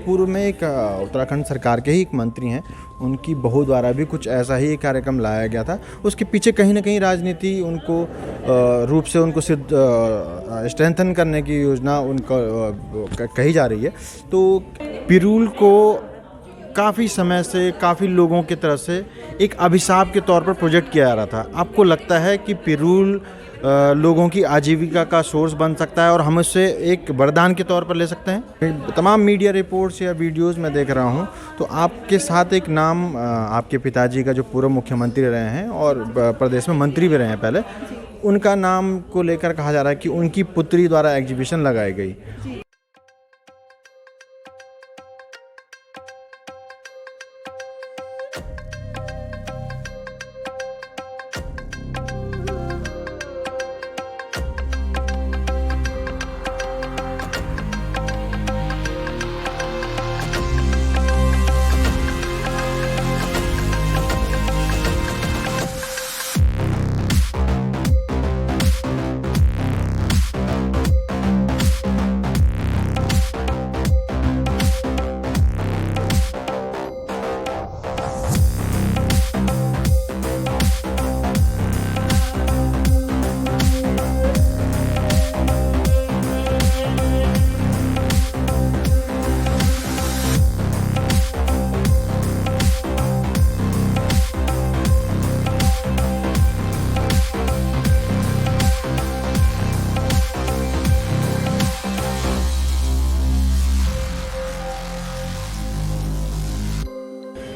पूर्व में एक उत्तराखंड सरकार के ही एक मंत्री हैं, उनकी बहू द्वारा भी कुछ ऐसा ही एक कार्यक्रम लाया गया था। उसके पीछे कहीं ना कहीं राजनीति उनको रूप से उनको स्ट्रेंथन करने की योजना उनको कही जा रही है। तो पिरूल को काफ़ी समय से काफ़ी लोगों की तरफ से एक अभिशाप के तौर पर प्रोजेक्ट किया जा रहा था। आपको लगता है कि पिरूल लोगों की आजीविका का सोर्स बन सकता है और हम उससे एक वरदान के तौर पर ले सकते हैं? तमाम मीडिया रिपोर्ट्स या वीडियोस में देख रहा हूं, तो आपके साथ एक नाम आपके पिताजी का जो पूर्व मुख्यमंत्री रहे हैं और प्रदेश में मंत्री भी रहे हैं पहले, उनका नाम को लेकर कहा जा रहा है कि उनकी पुत्री द्वारा एग्जीबिशन लगाई गई।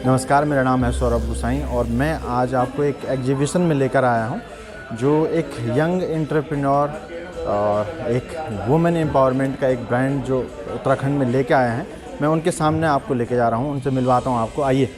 नमस्कार, मेरा नाम है सौरभ गुसाई और मैं आज आपको एक एग्जीबिशन में लेकर आया हूं जो एक यंग एंटरप्रेन्योर और एक वुमेन एम्पावरमेंट का एक ब्रांड जो उत्तराखंड में लेके आए हैं। मैं उनके सामने आपको लेके जा रहा हूं, उनसे मिलवाता हूं आपको। आइए।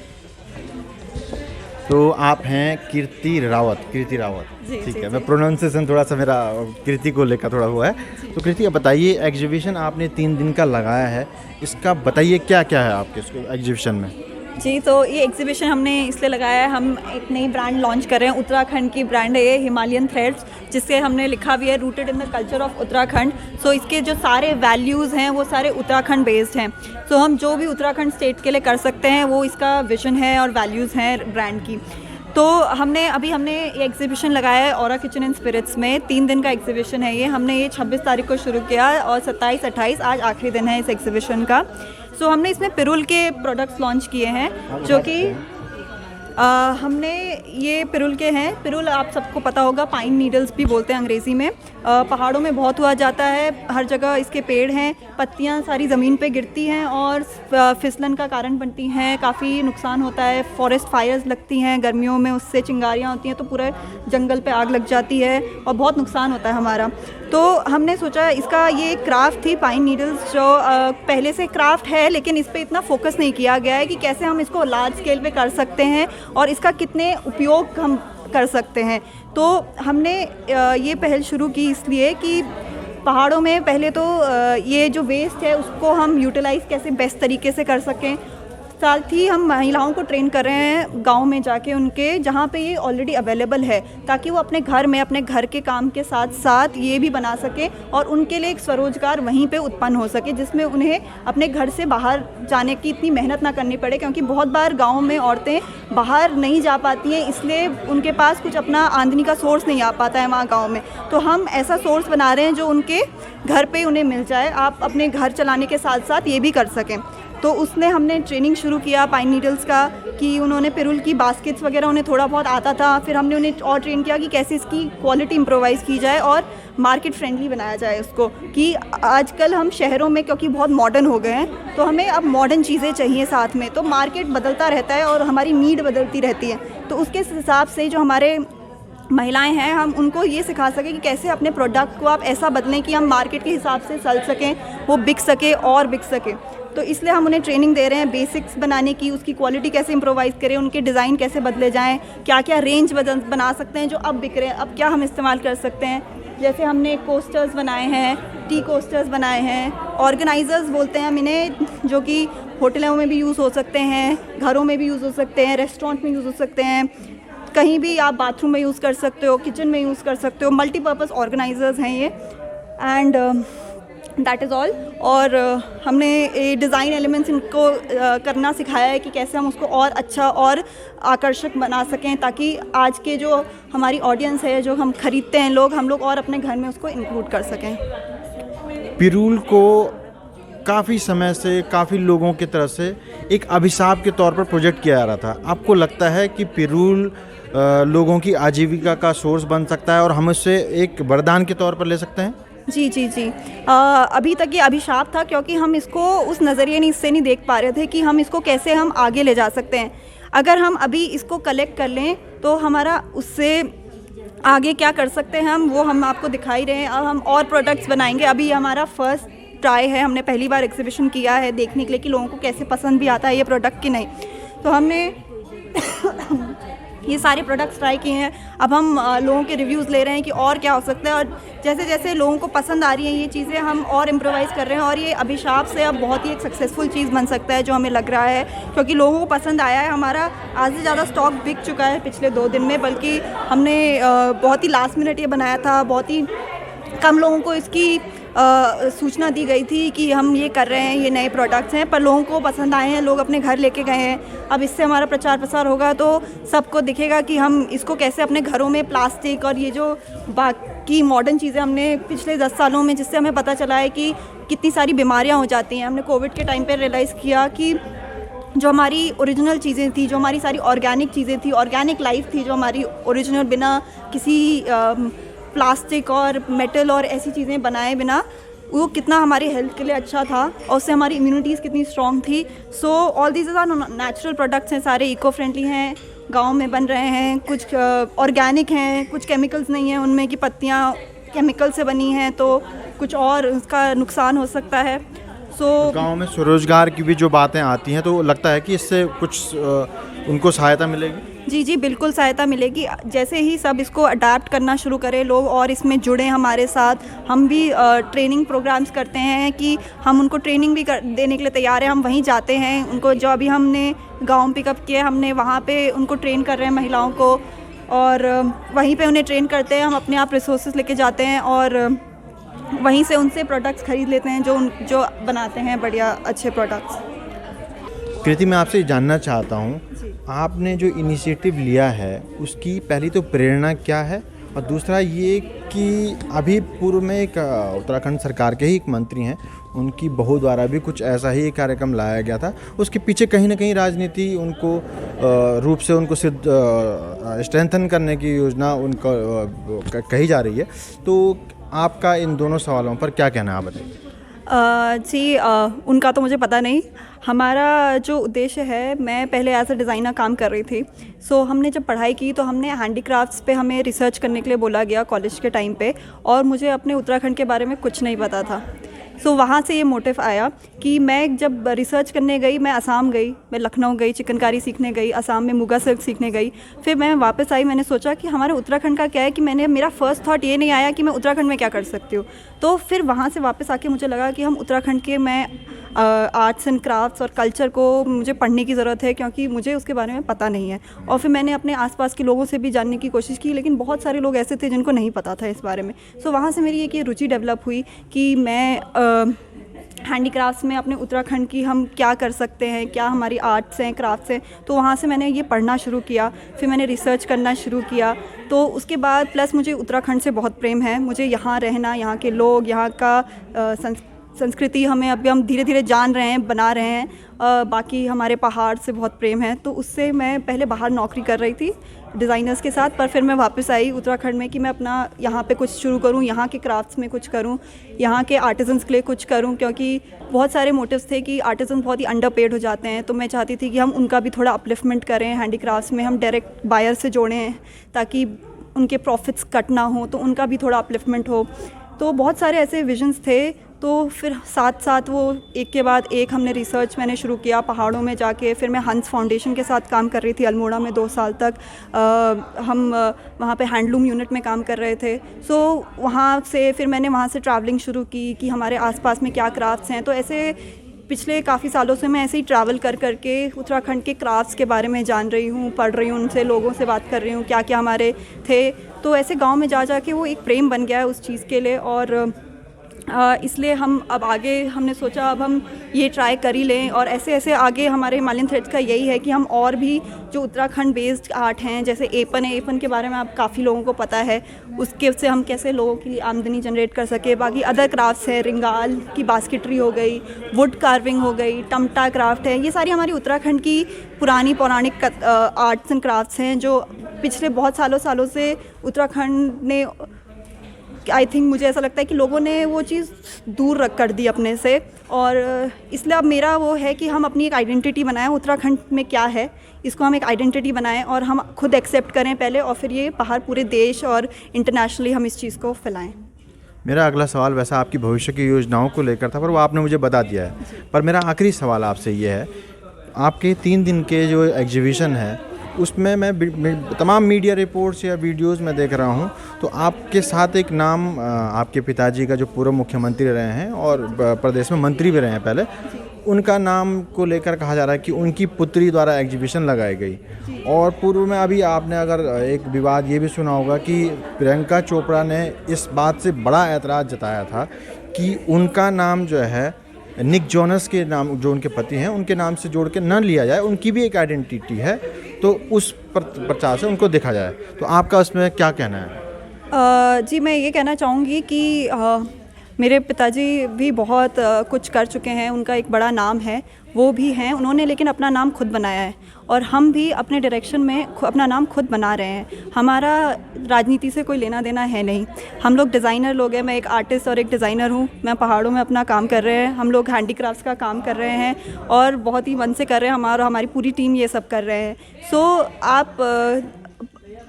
तो आप हैं कीर्ति रावत। ठीक है, मैं प्रोनाउंसिएशन थोड़ा सा मेरा कीर्ति को लेकर थोड़ा हुआ है। तो कीर्ति, आप बताइए, एग्जीबिशन आपने 3 दिन का लगाया है, इसका बताइए क्या क्या है आपके एग्जीबिशन में? जी, तो ये एग्जीबिशन हमने इसलिए लगाया है, हम एक नई ब्रांड लॉन्च कर रहे हैं। उत्तराखंड की ब्रांड है ये, हिमालयन थ्रेड्स, जिससे हमने लिखा भी है rooted in the culture of Uttarakhand. So इसके जो सारे वैल्यूज़ हैं वो सारे उत्तराखंड बेस्ड हैं। सो हम जो भी उत्तराखंड स्टेट के लिए कर सकते हैं वो इसका विजन है और वैल्यूज़ हैं ब्रांड की। तो हमने ये एग्जीबिशन लगाया है औरा किचन एंड स्पिरिट्स में। 3 दिन का एग्जीबिशन है ये। हमने ये 26 तारीख को शुरू किया और 27-28 आज आखिरी दिन है इस एग्जीबिशन का। सो हमने इसमें पिरूल के प्रोडक्ट्स लॉन्च किए हैं जो कि हमने ये पिरूल के हैं। पिरूल आप सबको पता होगा, पाइन नीडल्स भी बोलते हैं अंग्रेज़ी में। पहाड़ों में बहुत हुआ जाता है, हर जगह इसके पेड़ हैं, पत्तियां सारी ज़मीन पे गिरती हैं और फिसलन का कारण बनती हैं, काफ़ी नुकसान होता है। फॉरेस्ट फायर्स लगती हैं गर्मियों में, उससे चिंगारियां होती हैं तो पूरे जंगल पे आग लग जाती है और बहुत नुकसान होता है हमारा। तो हमने सोचा इसका ये क्राफ्ट थी पाइन नीडल्स, जो पहले से क्राफ्ट है लेकिन इस पर इतना फोकस नहीं किया गया है कि कैसे हम इसको लार्ज स्केल पे कर सकते हैं और इसका कितने उपयोग हम कर सकते हैं। तो हमने ये पहल शुरू की इसलिए कि पहाड़ों में पहले तो ये जो वेस्ट है उसको हम यूटिलाइज़ कैसे बेस्ट तरीके से कर सकें। साथ ही हम महिलाओं को ट्रेन कर रहे हैं गांव में जाके उनके, जहां पे ये ऑलरेडी अवेलेबल है, ताकि वो अपने घर में अपने घर के काम के साथ साथ ये भी बना सके और उनके लिए एक स्वरोजगार वहीं पे उत्पन्न हो सके, जिसमें उन्हें अपने घर से बाहर जाने की इतनी मेहनत ना करनी पड़े। क्योंकि बहुत बार गाँव में औरतें बाहर नहीं जा पाती हैं, इसलिए उनके पास कुछ अपना आमदनी का सोर्स नहीं आ पाता है वहाँ गाँव में। तो हम ऐसा सोर्स बना रहे हैं जो उनके घर पे उन्हें मिल जाए, आप अपने घर चलाने के साथ साथ ये भी कर सकें। तो उसने हमने ट्रेनिंग शुरू किया पाइन नीडल्स का, कि उन्होंने पिरूल की बास्केट्स वगैरह उन्हें थोड़ा बहुत आता था। फिर हमने उन्हें और ट्रेन किया कि कैसे इसकी क्वालिटी इम्प्रोवाइज़ की जाए और मार्केट फ्रेंडली बनाया जाए उसको। कि आजकल हम शहरों में क्योंकि बहुत मॉडर्न हो गए हैं तो हमें अब मॉडर्न चीज़ें चाहिए साथ में, तो मार्केट बदलता रहता है और हमारी नीड बदलती रहती है। तो उसके हिसाब से जो हमारे महिलाएं हैं, हम उनको ये सिखा सकें कि कैसे अपने प्रोडक्ट को आप ऐसा बदलें कि हम मार्केट के हिसाब से चल सकें, वो बिक सके और बिक सके। तो इसलिए हम उन्हें ट्रेनिंग दे रहे हैं बेसिक्स बनाने की, उसकी क्वालिटी कैसे इम्प्रोवाइज़ करें, उनके डिज़ाइन कैसे बदले जाएं, क्या क्या रेंज बना सकते हैं जो अब बिक रहे हैं, अब क्या हम इस्तेमाल कर सकते हैं। जैसे हमने कोस्टर्स बनाए हैं, टी कोस्टर्स बनाए हैं, ऑर्गेनाइज़र्स बोलते हैं हम इन्हें, जो कि होटलों में भी यूज़ हो सकते हैं, घरों में भी यूज़ हो सकते हैं, रेस्टोरेंट में यूज़ हो सकते हैं, कहीं भी आप बाथरूम में यूज़ कर सकते हो, किचन में यूज़ कर सकते हो। मल्टीपर्पज़ ऑर्गेनाइज़र्स हैं ये। And that is all. और हमने ये डिज़ाइन एलिमेंट्स इनको करना सिखाया है कि कैसे हम उसको और अच्छा और आकर्षक बना सकें, ताकि आज के जो हमारी ऑडियंस है, जो हम ख़रीदते हैं लोग, हम लोग और अपने घर में उसको इंक्लूड कर सकें। पिरूल को काफ़ी समय से काफ़ी लोगों की तरफ से एक अभिशाप के तौर पर प्रोजेक्ट किया जा रहा था। आपको लगता है कि पिरूल लोगों की आजीविका का सोर्स बन सकता है और हम उससे एक वरदान के तौर पर ले सकते हैं? जी जी जी। अभी तक ये अभिशाप था, क्योंकि हम इसको उस नज़रिए से नहीं देख पा रहे थे कि हम इसको कैसे हम आगे ले जा सकते हैं। अगर हम अभी इसको कलेक्ट कर लें तो हमारा उससे आगे क्या कर सकते हैं वो हम आपको दिखा ही रहे हैं। अब हम और प्रोडक्ट्स बनाएंगे। अभी हमारा फर्स्ट ट्राई है, हमने पहली बार एग्जीबिशन किया है देखने के लिए कि लोगों को कैसे पसंद भी आता है ये प्रोडक्ट कि नहीं। तो हमने ये सारे प्रोडक्ट्स ट्राई किए हैं। अब हम लोगों के रिव्यूज़ ले रहे हैं कि और क्या हो सकता है, और जैसे जैसे लोगों को पसंद आ रही हैं ये चीज़ें, हम और इम्प्रोवाइज़ कर रहे हैं, और ये अभिशाप से अब बहुत ही एक सक्सेसफुल चीज़ बन सकता है जो हमें लग रहा है, क्योंकि लोगों को पसंद आया है। हमारा आज से ज़्यादा स्टॉक बिक चुका है पिछले 2 दिन में, बल्कि हमने बहुत ही लास्ट मिनट ये बनाया था। बहुत ही कम लोगों को इसकी सूचना दी गई थी कि हम ये कर रहे हैं, ये नए प्रोडक्ट्स हैं, पर लोगों को पसंद आए हैं, लोग अपने घर लेके गए हैं। अब इससे हमारा प्रचार प्रसार होगा तो सबको दिखेगा कि हम इसको कैसे अपने घरों में प्लास्टिक और ये जो बाकी मॉडर्न चीज़ें हमने पिछले 10 सालों में, जिससे हमें पता चला है कि कितनी सारी बीमारियां हो जाती हैं। हमने कोविड के टाइम पे रियलाइज़ किया कि जो हमारी ओरिजिनल चीज़ें थी, जो हमारी सारी ऑर्गेनिक चीज़ें थी, ऑर्गेनिक लाइफ थी जो हमारी ओरिजिनल, बिना किसी प्लास्टिक और मेटल और ऐसी चीज़ें बनाए बिना, वो कितना हमारी हेल्थ के लिए अच्छा था, और उससे हमारी इम्यूनिटीज़ कितनी स्ट्रॉन्ग थी। So all these are natural products हैं, सारे इको फ्रेंडली हैं, गांव में बन रहे हैं, कुछ ऑर्गेनिक हैं, कुछ केमिकल्स नहीं हैं उनमें कि पत्तियां केमिकल से बनी हैं तो कुछ और उसका नुकसान हो सकता है। गांव में स्वरोजगार की भी जो बातें आती हैं, तो लगता है कि इससे कुछ उनको सहायता मिलेगी? जी जी, बिल्कुल सहायता मिलेगी। जैसे ही सब इसको अडाप्ट करना शुरू करें लोग और इसमें जुड़ें हमारे साथ, हम भी ट्रेनिंग प्रोग्राम्स करते हैं कि हम उनको ट्रेनिंग भी देने के लिए तैयार हैं। हम वहीं जाते हैं, उनको जो अभी हमने गांव पिकअप किया, हमने वहाँ पे उनको ट्रेन कर रहे हैं महिलाओं को, और वहीं पे उन्हें ट्रेन करते हैं। हम अपने आप रिसोर्सेज लेके जाते हैं और वहीं से उनसे प्रोडक्ट्स खरीद लेते हैं जो बनाते हैं बढ़िया अच्छे प्रोडक्ट्स। कृति, मैं आपसे जानना चाहता हूँ, आपने जो इनिशिएटिव लिया है उसकी पहली तो प्रेरणा क्या है, और दूसरा ये कि अभी पूर्व में एक उत्तराखंड सरकार के ही एक मंत्री हैं, उनकी बहू द्वारा भी कुछ ऐसा ही एक कार्यक्रम लाया गया था। उसके पीछे कहीं ना कहीं राजनीति उनको रूप से उनको स्ट्रेंथन करने की योजना उनको कही जा रही है। तो आपका इन दोनों सवालों पर क्या कहना है, आप बताइए। जी, उनका तो मुझे पता नहीं। हमारा जो उद्देश्य है, मैं पहले एज अ डिज़ाइनर काम कर रही थी। सो हमने जब पढ़ाई की तो हमने हैंडीक्राफ्ट्स पे हमें रिसर्च करने के लिए बोला गया कॉलेज के टाइम पे, और मुझे अपने उत्तराखंड के बारे में कुछ नहीं पता था। सो वहाँ से ये मोटिव आया कि मैं जब रिसर्च करने गई, मैं असम गई, मैं लखनऊ गई, चिकनकारी सीखने गई, असम में मुगा सिल्क सीखने गई। फिर मैं वापस आई, मैंने सोचा कि हमारे उत्तराखंड का क्या है, कि मेरा फर्स्ट थॉट ये नहीं आया कि मैं उत्तराखंड में क्या कर सकती हूँ। तो फिर वहाँ से वापस आके मुझे लगा कि हम उत्तराखंड के आर्ट्स एंड क्राफ्ट्स और कल्चर को मुझे पढ़ने की ज़रूरत है, क्योंकि मुझे उसके बारे में पता नहीं है। और फिर मैंने अपने आसपास के लोगों से भी जानने की कोशिश की, लेकिन बहुत सारे लोग ऐसे थे जिनको नहीं पता था इस बारे में। सो वहाँ से मेरी एक ये रुचि डेवलप हुई कि मैं हैंडीक्राफ्ट्स में अपने उत्तराखंड की हम क्या कर सकते हैं, क्या हमारी आर्ट्स हैं, क्राफ्ट्स हैं। तो वहाँ से मैंने ये पढ़ना शुरू किया, फिर मैंने रिसर्च करना शुरू किया। तो उसके बाद प्लस मुझे उत्तराखंड से बहुत प्रेम है, मुझे यहाँ रहना, यहाँ के लोग, यहाँ का संस्कृति हमें अभी हम धीरे धीरे जान रहे हैं, बना रहे हैं। बाकी हमारे पहाड़ से बहुत प्रेम है। तो उससे मैं पहले बाहर नौकरी कर रही थी डिज़ाइनर्स के साथ, पर फिर मैं वापस आई उत्तराखंड में कि मैं अपना यहाँ पे कुछ शुरू करूँ, यहाँ के क्राफ्ट्स में कुछ करूँ, यहाँ के आर्टिजन्स के लिए कुछ करूँ, क्योंकि बहुत सारे मोटिव्स थे कि आर्टिजन बहुत ही अंडरपेड हो जाते हैं। तो मैं चाहती थी कि हम उनका भी थोड़ा अपलिफ्टमेंट करें, हैंडीक्राफ्ट्स में हम डायरेक्ट बायर से जोड़ें ताकि उनके प्रॉफिट्स कट ना हो, तो उनका भी थोड़ा अपलिफ्टमेंट हो। तो बहुत सारे ऐसे विजन्स थे। तो फिर साथ साथ वो एक के बाद एक हमने रिसर्च मैंने शुरू किया पहाड़ों में जाके। फिर मैं हंस फाउंडेशन के साथ काम कर रही थी अल्मोड़ा में 2 साल तक। हम वहाँ पे हैंडलूम यूनिट में काम कर रहे थे। सो वहाँ से फिर मैंने वहाँ से ट्रैवलिंग शुरू की कि हमारे आसपास में क्या क्राफ्ट्स हैं। तो ऐसे पिछले काफ़ी सालों से मैं ऐसे ही ट्रैवल कर करके उत्तराखंड के क्राफ्ट्स के बारे में जान रही हूँ, पढ़ रही हूँ, उनसे लोगों से बात कर रही हूँ क्या क्या हमारे थे। तो ऐसे गाँव में जा जा के वो एक प्रेम बन गया है उस चीज़ के लिए। और इसलिए हम अब आगे हमने सोचा अब हम ये ट्राई कर ही लें, और ऐसे ऐसे आगे हमारे हिमालयन थ्रेड्स का यही है कि हम और भी जो उत्तराखंड बेस्ड आर्ट हैं, जैसे एपन है, एपन के बारे में आप काफ़ी लोगों को पता है, उसके से हम कैसे लोगों की आमदनी जनरेट कर सके। बाकी अदर क्राफ्ट्स हैं, रिंगाल की बास्केटरी हो गई, वुड कार्विंग हो गई, टमटा क्राफ्ट है, ये सारी हमारी उत्तराखंड की पुरानी पौराणिक आर्ट्स एंड क्राफ्ट्स हैं जो पिछले बहुत सालों से उत्तराखंड ने, आई थिंक मुझे ऐसा लगता है कि लोगों ने वो चीज़ दूर रख कर दी अपने से, और इसलिए अब मेरा वो है कि हम अपनी एक आइडेंटिटी बनाएं, उत्तराखंड में क्या है इसको हम एक आइडेंटिटी बनाएं और हम खुद एक्सेप्ट करें पहले, और फिर ये बाहर पूरे देश और इंटरनेशनली हम इस चीज़ को फैलाएं। मेरा अगला सवाल वैसा आपकी भविष्य की योजनाओं को लेकर था, पर वो आपने मुझे बता दिया है। पर मेरा आखिरी सवाल आपसे ये है, आपके 3 दिन के जो एग्जीबिशन है उसमें मैं तमाम मीडिया रिपोर्ट्स या वीडियोस में देख रहा हूं, तो आपके साथ एक नाम आपके पिताजी का जो पूर्व मुख्यमंत्री रहे हैं और प्रदेश में मंत्री भी रहे हैं पहले, उनका नाम को लेकर कहा जा रहा है कि उनकी पुत्री द्वारा एग्जीबिशन लगाई गई। और पूर्व में अभी आपने अगर एक विवाद ये भी सुना होगा कि प्रियंका चोपड़ा ने इस बात से बड़ा ऐतराज़ जताया था कि उनका नाम जो है निक जोनस के नाम, जो उनके पति हैं, उनके नाम से जोड़ के न लिया जाए, उनकी भी एक आइडेंटिटी है, तो उस प्रचार से उनको देखा जाए। तो आपका उसमें क्या कहना है? जी मैं ये कहना चाहूँगी कि मेरे पिताजी भी बहुत कुछ कर चुके हैं, उनका एक बड़ा नाम है, वो भी हैं, उन्होंने लेकिन अपना नाम खुद बनाया है, और हम भी अपने डायरेक्शन में अपना नाम खुद बना रहे हैं। हमारा राजनीति से कोई लेना देना है नहीं, हम लोग डिज़ाइनर लोग हैं, मैं एक आर्टिस्ट और एक डिज़ाइनर हूँ, मैं पहाड़ों में अपना काम कर रहे हैं, हम लोग हैंडीक्राफ्ट्स का काम कर रहे हैं और बहुत ही मन से कर रहे हैं, हमारी पूरी टीम ये सब कर रहे हैं। सो आप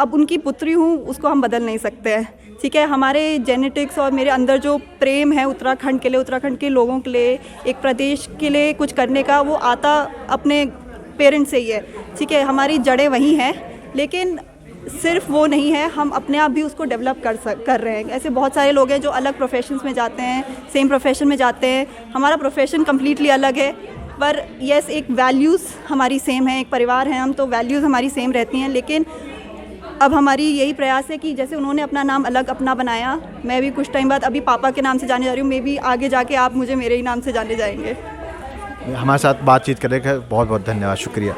अब उनकी पुत्री हूँ, उसको हम बदल नहीं सकते हैं, ठीक है। हमारे जेनेटिक्स और मेरे अंदर जो प्रेम है उत्तराखंड के लिए, उत्तराखंड के लोगों के लिए, एक प्रदेश के लिए कुछ करने का, वो आता अपने पेरेंट्स से ही है, ठीक है। हमारी जड़ें वहीं हैं, लेकिन सिर्फ वो नहीं है, हम अपने आप भी उसको डेवलप कर रहे हैं। ऐसे बहुत सारे लोग हैं जो अलग प्रोफेशंस में जाते हैं, सेम प्रोफेशन में जाते हैं, हमारा प्रोफेशन कम्प्लीटली अलग है, पर यस एक वैल्यूज़ हमारी सेम है, एक परिवार है हम, तो वैल्यूज़ हमारी सेम रहती हैं। लेकिन अब हमारी यही प्रयास है कि जैसे उन्होंने अपना नाम अलग अपना बनाया, मैं भी कुछ टाइम बाद अभी पापा के नाम से जाने जा रही हूँ, मैं भी आगे जाके आप मुझे मेरे ही नाम से जाने जाएंगे। हमारे साथ बातचीत करने का बहुत बहुत धन्यवाद, शुक्रिया।